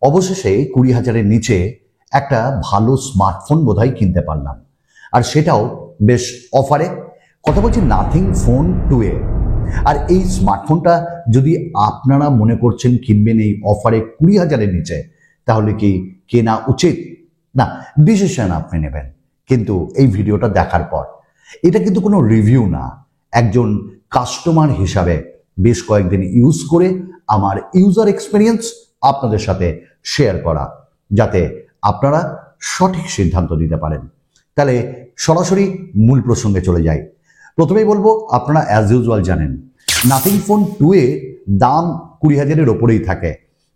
অবশেষে 20,000-এর নিচে একটা ভালো স্মার্টফোন বোধহয় কিনতে পারলাম, আর সেটাও বেশ অফারে। কথা বলছি নাথিং ফোন 2A। আর এই স্মার্টফোনটা যদি আপনারা মনে করছেন কিনবেন এই অফারে 20,000-এর নিচে, তাহলে কি কেনা উচিত? না, ডিসিশন আপনি নেবেন কিন্তু এই ভিডিওটা দেখার পর। এটা কিন্তু কোনো রিভিউ না, একজন কাস্টমার হিসাবে বেশ কয়েকদিন ইউজ করে আমার ইউজার এক্সপিরিয়েন্স আপনাদের সাথে শেয়ার করা, যাতে আপনারা সঠিক সিদ্ধান্ত নিতে পারেন। তাহলে সরাসরি মূল প্রসঙ্গে চলে যাই। প্রথমেই বলবো, আপনারা অ্যাজ ইউজুয়াল জানেন নাথিং ফোন 2A দাম 20,000-এর ওপরেই থাকে,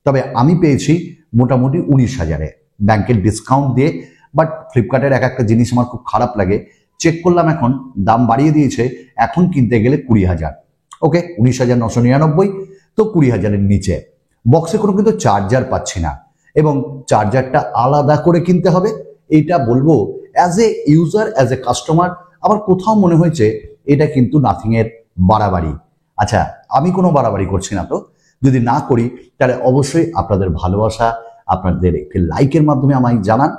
তবে আমি পেয়েছি মোটামুটি 19,000-এ ব্যাংকের ডিসকাউন্ট দিয়ে। বাট ফ্লিপকার্টের একটা জিনিস আমার খুব খারাপ লাগে, চেক করলাম এখন দাম বাড়িয়ে দিয়েছে, এখন কিনতে গেলে 20,000। ওকে, 19,999, তো 20,000-এর নিচে। বক্সে কোনো কিন্তু চার্জার পাচ্ছি না, এবং চার্জারটা আলাদা করে কিনতে হবে। এইটা বলবো as a user, as a customer, আমার কোথাও মনে হয়েছে এটা কিন্তু নাথিংয়ের বাড়াবাড়ি। আচ্ছা, আমি কোনো বাড়াবাড়ি করছি না, তো যদি না করি তাহলে অবশ্যই আপনাদের ভালোবাসা, আপনাদের একটি লাইকের মাধ্যমে আমায় জানান,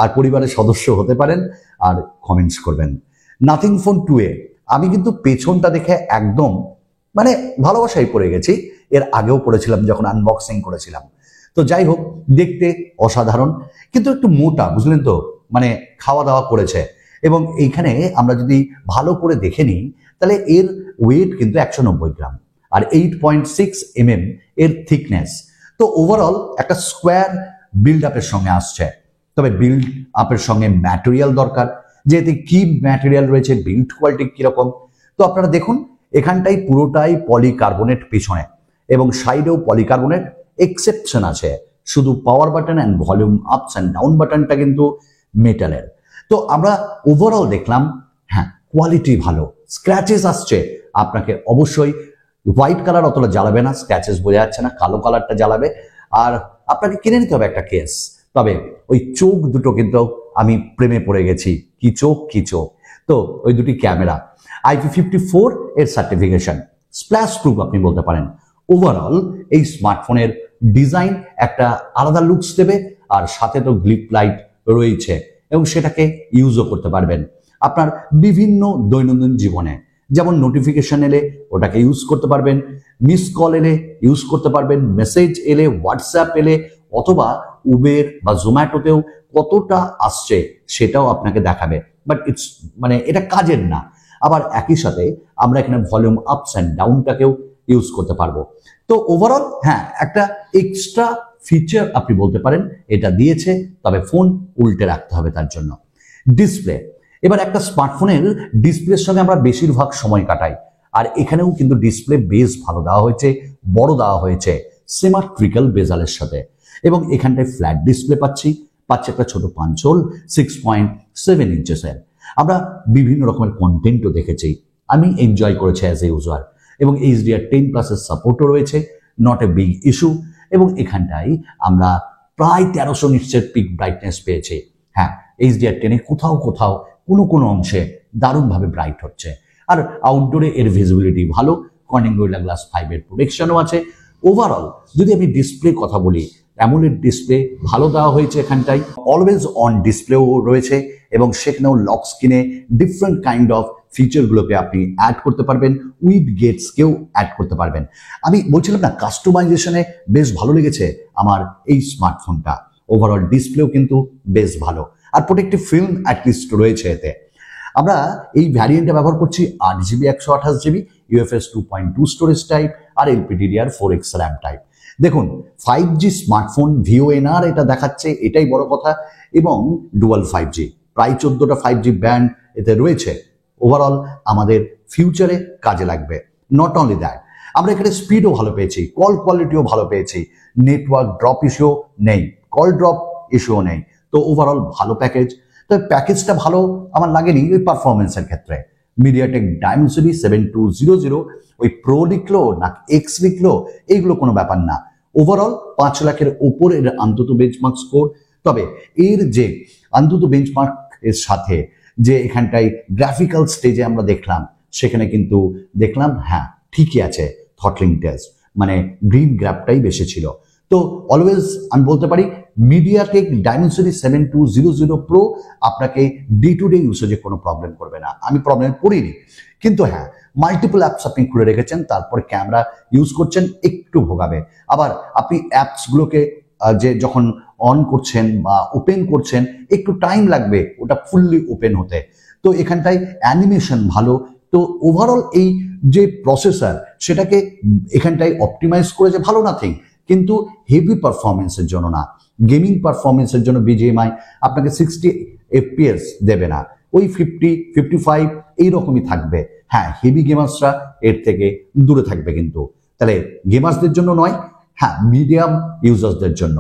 আর পরিবারের সদস্য হতে পারেন আর কমেন্টস করবেন। নাথিং ফোন 2A আমি কিন্তু পেছনটা দেখে একদম মানে ভালোবাসায় পড়ে গেছি। এর আগেও পড়েছিলাম যখন আনবক্সিং করেছিলাম। তো যাই হোক, দেখতে অসাধারণ, কিন্তু একটু মোটা, বুঝলেন তো, মানে খাওয়া দাওয়া করেছে। এবং এইখানে আমরা যদি ভালো করে দেখে নিই তাহলে এর ওয়েট কিন্তু 190 গ্রাম আর 8.6 mm এর থিকনেস। তো ওভারঅল একটা স্কোয়ার বিল্ড আপের সঙ্গে আসছে। তবে বিল্ড আপের সঙ্গে ম্যাটেরিয়াল দরকার, যে এতে কি ম্যাটেরিয়াল রয়েছে, বিল্ড কোয়ালিটি কিরকম। তো আপনারা দেখুন, এখানটাই পুরোটাই পলিকার্বনেট পিছনে, এবং সাইডেও পলিকার্বনেট, এক্সেপশন আছে শুধু power button and volume ups and down বাটনটা কিন্তু মেটালের। তো আমরা ওভারঅল দেখলাম, হ্যাঁ, কোয়ালিটি ভালো। স্ক্র্যাচেস আসছে, আপনাকে অবশ্যই হোয়াইট কালার অতটা জ্বালাবে না, স্ক্র্যাচেস বোঝা যাচ্ছে না, কালো কালারটা জ্বালাবে। আর আপনাকে কিনে নিতে হবে একটা কেস। তবে ওই চোখ দুটো কিন্তু আমি প্রেমে পড়ে গেছি, কি চোখ কি চোখ। তো ওই দুটি ক্যামেরা, IP54 এর সার্টিফিকেশন, স্প্ল্যাশ প্রুফ আপনি বলতে পারেন। ওভারঅল এই স্মার্টফোনের ডিজাইন একটা আলাদা লুকস দেবে, আর সাথে তো গ্লিপ লাইট রয়েছে, এবং সেটাকে ইউজও করতে পারবেন আপনার বিভিন্ন দৈনন্দিন জীবনে। যেমন নোটিফিকেশন এলে ওটাকে ইউজ করতে পারবেন, মিস কল এলে ইউজ করতে পারবেন, মেসেজ এলে, হোয়াটসঅ্যাপ এলে, অথবা উবের বা জোম্যাটোতেও কতটা আসছে সেটাও আপনাকে দেখাবে। বাট মানে এটা কাজের না। আবার একই সাথে আমরা এখানে ভলিউম আপস অ্যান্ড ডাউনটাকেও ইউজ করতে পারবো। তো ওভারঅল হ্যাঁ, একটা এক্সট্রা ফিচার আপনি বলতে পারেন এটা দিয়েছে, তবে ফোন উল্টে রাখতে হবে তার জন্য। ডিসপ্লে, এবার একটা স্মার্টফোনের ডিসপ্লের সঙ্গে আমরা বেশিরভাগ সময় কাটাই, আর এখানেও কিন্তু ডিসপ্লে বেশ ভালো দেওয়া হয়েছে, বড় দেওয়া হয়েছে সিমেট্রিক্যাল বেজালের সাথে। এবং এখানটায় ফ্ল্যাট ডিসপ্লে পাচ্ছি একটা ছোট পাঞ্চল 6.7 ইঞ্চেসের। আমরা বিভিন্ন রকমের কন্টেন্টও দেখেছি, আমি এনজয় করেছি অ্যাজ এ ইউজার। এবং HDR10+ এর সাপোর্টও রয়েছে, নট এ বিগ ইস্যু। এবং এখানটায় আমরা প্রায় 1300 নিটসের পিক ব্রাইটনেস পেয়েছি। হ্যাঁ, HDR10 কোথাও কোথাও কোনো অংশে দারুণভাবে ব্রাইট হচ্ছে। আর আউটডোরে এর ভিজিবিলিটি ভালো, কর্নিং গরিলা গ্লাস 5 এর প্রোটেকশনও আছে। ওভারঅল যদি আমি ডিসপ্লে কথা বলি, অ্যামোলেড ডিসপ্লে ভালো দেওয়া হয়েছে এখানটায়, অলওয়েজ অন ডিসপ্লেও রয়েছে, এবং সেখানেও লক স্ক্রিনে ডিফারেন্ট কাইন্ড অফ ফিচারগুলোকে আপনি অ্যাড করতে পারবেন, উইথ গেটসকেও অ্যাড করতে পারবেন। আমি বলছিলাম না, কাস্টমাইজেশনে বেশ ভালো লেগেছে আমার এই স্মার্টফোনটা। ওভারঅল ডিসপ্লেও কিন্তু বেশ ভালো, আর প্রোটেক্টিভ ফিল্ম অ্যাটলিস্ট রয়েছে এতে। আমরা এই ভ্যারিয়েন্টটা ব্যবহার করছি 8GB 128GB UFS 2.2 storage type, আর LPDDR4X র্যাম টাইপ। দেখুন, 5G স্মার্টফোন VONR এটা দেখাচ্ছে, এটাই বড় কথা। এবং ডুয়াল 5G, প্রায় 14টা 5G ব্যান্ড এতে রয়েছে। ওভারঅল আমাদের ফিউচারে কাজে লাগবে। নট অনলি দ্যাট, আমরা এখানে স্পিডও ভালো পেয়েছি, কল কোয়ালিটিও ভালো পেয়েছি, নেটওয়ার্ক ড্রপ ইস্যুও নেই, কল ড্রপ ইস্যুও নেই। তো ওভারঅল ভালো প্যাকেজ। তবে প্যাকেজটা ভালো আমার লাগেনি ওই পারফরমেন্সের ক্ষেত্রে। মিডিয়াটেক ডায়মেনসিটি 7200, ওই প্রো লিখলো না এক্স লিখলো, এইগুলো কোনো ব্যাপার না। ওভারঅল 5 লাখের ওপর এর অন্তত বেঞ্চমার্ক স্কোর। তবে এর যে অন্তত বেঞ্চমার্ক এর সাথে যে এখানটায় গ্রাফিক্যাল স্টেজে আমরা দেখলাম, সেখানে কিন্তু দেখলাম হ্যাঁ ঠিকই আছে, থটলিং টেস্ট মানে গ্রিন গ্র্যাপটাই বেশি ছিল। তো অলওয়েজ আমি বলতে পারি মিডিয়াটেক ডাইমেনসিটি 7200 প্রো আপনাকে ডে টু ডে ইউসেজে কোনো প্রবলেম করবে না, আমি প্রবলেম পড়িনি। কিন্তু হ্যাঁ, মাল্টিপল অ্যাপস আপনি খুলে রেখেছেন, তারপর ক্যামেরা ইউজ করছেন, একটু ভোগাবে। আবার আপনি অ্যাপসগুলোকে যে যখন অন করছেন বা ওপেন করছেন একটু টাইম লাগবে ওটা ফুললি ওপেন হতে। তো এখানটায় অ্যানিমেশন ভালো। তো ওভারঅল এই যে প্রসেসর সেটাকে এখানটায় অপটিমাইজ করেছে ভালো নাথিং, কিন্তু হেভি পারফরমেন্সের জন্য না। গেমিং পারফরমেন্সের জন্য বিজিএমআই আপনাকে 60 FPS দেবে না, ওই 50, 55 এইরকমই থাকবে। হ্যাঁ, হেভি গেমার্সরা এর থেকে দূরে থাকবে কিন্তু। তাহলে গেমার্সদের জন্য নয়, হ্যাঁ মিডিয়াম ইউজার্সদের জন্য।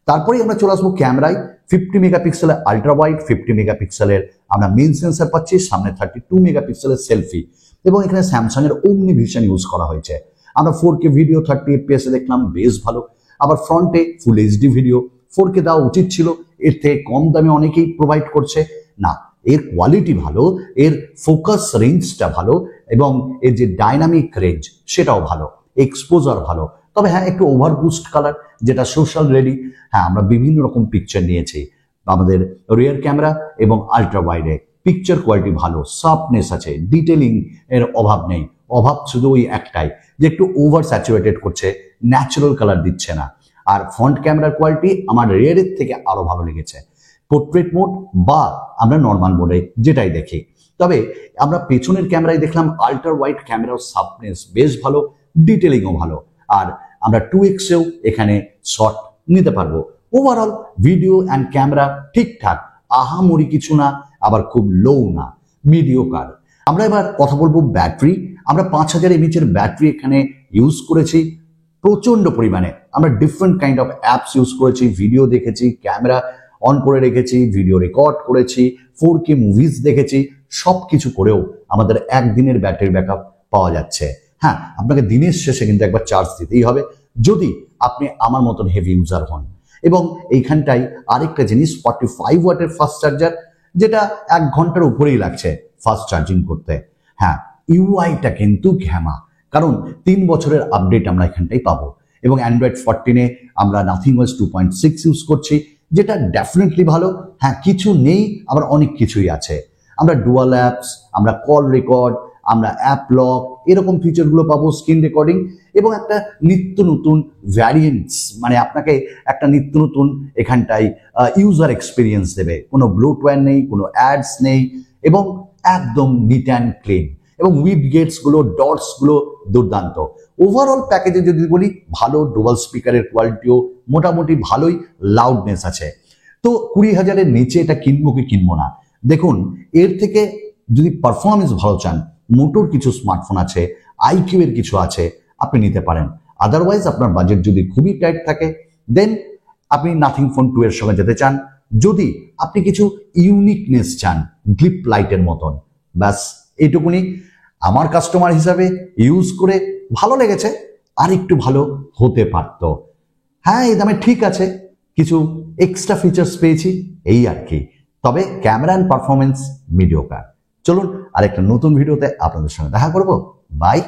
তারপরে আমরা চলে আসবো ক্যামেরায়। 50 মেগাপিক্সেলের আল্ট্রা ওয়াইড, 50 মেগাপিক্সেলের আমরা মেইন সেন্সর পাচ্ছি, সামনে 32 মেগাপিক্সেলের সেলফি, এবং এখানে স্যামসাং এর ওমনি ভিশন ইউজ করা হয়েছে। আমরা 4K ভিডিও 30 FPS এ দেখলাম, বেশ ভালো। আবার ফ্রন্টে ফুল এইচডি ভিডিও 4K দেওয়া উচিত ছিল, এর থেকে কম দামে অনেকেই প্রোভাইড করছে না। এর কোয়ালিটি ভালো, এর ফোকাস রেঞ্জটা ভালো, এবং এর যে ডাইনামিক রেঞ্জ সেটাও ভালো, এক্সপোজার ভালো। তবে হ্যাঁ, একটু ওভার বুস্ট কালার যেটা সোশ্যাল রেডি। হ্যাঁ, আমরা বিভিন্ন রকম পিকচার নিয়েছি আমাদের রিয়ার ক্যামেরা এবং আল্ট্রা ওয়াইডে। পিকচার কোয়ালিটি ভালো, শার্পনেস আছে, ডিটেলিং এর অভাব নেই। অভাব শুধু ওই একটাই যে একটু ওভার স্যাচুরেটেড করছে, ন্যাচারাল কালার দিচ্ছে না। আর ফ্রন্ট ক্যামেরার কোয়ালিটি আমার রিয়ারের থেকে আরো ভালো লেগেছে, পোর্ট্রেট মোড বা আমরা নর্মাল মোডে যেটাই দেখি। তবে আমরা পেছনের ক্যামেরায় দেখলাম আল্ট্রা ওয়াইড ক্যামেরার শার্পনেস বেশ ভালো, ডিটেলিংও ভালো, আর আমরা 2x-এও এখানে শট নিতে পারবো। ওভারঅল ভিডিও অ্যান্ড ক্যামেরা ঠিকঠাক, আহামরি কিছু না, আবার খুব লো না, মিডিওকার। আমরা এবার কথা বলবো ব্যাটারি। আমরা 5000 mAh এর ব্যাটারি এখানে ইউজ করেছি প্রচন্ড পরিমাণে। আমরা different kind of apps use করেছি, ভিডিও দেখেছি, ক্যামেরা অন করে রেখেছি, ভিডিও রেকর্ড করেছি, 4K মুভিজ দেখেছি। সব কিছু করেও আমাদের একদিনের ব্যাটারি ব্যাকআপ পাওয়া যাচ্ছে। হ্যাঁ, আপনাকে দিনের শেষে কিন্তু একবার চার্জ দিতেই হবে যদি আপনি আমার মতন হেভি ইউজার হন। এবং এইখানটাই আরেকটা জিনিস, 45 ওয়াটের ফাস্ট চার্জার, যেটা 1 ঘন্টার উপরেই লাগছে ফাস্ট চার্জিং করতে। হ্যাঁ, ইউআইটা কিন্তু ঘ্যামা, কারণ 3 বছরের আপডেট আমরা এখানটাই পাবো। এবং অ্যান্ড্রয়েড 14-এ আমরা নাথিংওয়াচ 2.6 ইউজ করছি, যেটা ডেফিনেটলি ভালো। হ্যাঁ, কিছু নেই, আবার অনেক কিছুই আছে। আমরা ডুয়াল অ্যাপস, আমরা কল রেকর্ড, আমরা অ্যাপ লক, এরকম ফিচারগুলো পাবো, স্ক্রিন রেকর্ডিং, এবং একটা নিত্য নতুন ভ্যারিয়েন্টস, মানে আপনাকে একটা নিত্য নতুন এখানটায় ইউজার এক্সপিরিয়েন্স দেবে। কোনো ব্লোটওয়্যার নেই, কোনো অ্যাডস নেই, এবং একদম নিট অ্যান্ড ক্লিন, এবং উইড গেটসগুলো, ডটসগুলো দুর্দান্ত। ওভারঅল প্যাকেজে যদি বলি, ভালো ডুয়াল স্পিকারের কোয়ালিটিও মোটামুটি ভালোই, লাউডনেস আছে। তো 20,000-এর নিচে এটা কিনবো কি কিনবো না, দেখুন এর থেকে যদি পারফরমেন্স ভালো চান, মোটোর কিছু স্মার্টফোন আছে, আইকিউ এর কিছু আছে, আপনি নিতে পারেন। আদারওয়াইজ আপনার বাজেট যদি খুবই টাইট থাকে, দেন আপনি নাথিং ফোন 2 এর সঙ্গে যেতে চান। যদি আপনি কিছু ইউনিকনেস চান, গ্লিপ লাইটের মতন, ব্যাস এইটুকুনি। আমার কাস্টমার হিসাবে ইউজ করে ভালো লেগেছে, আর একটু ভালো হতে পারতো। হ্যাঁ, এই দামে ঠিক আছে, কিছু এক্সট্রা ফিচার্স পেয়েছি, এই আর কি। তবে ক্যামেরা অ্যান্ড পারফরমেন্স মিডিওকার। চলুন আরেকটা নতুন ভিডিওতে আপনাদের সঙ্গে দেখা করব। বাই।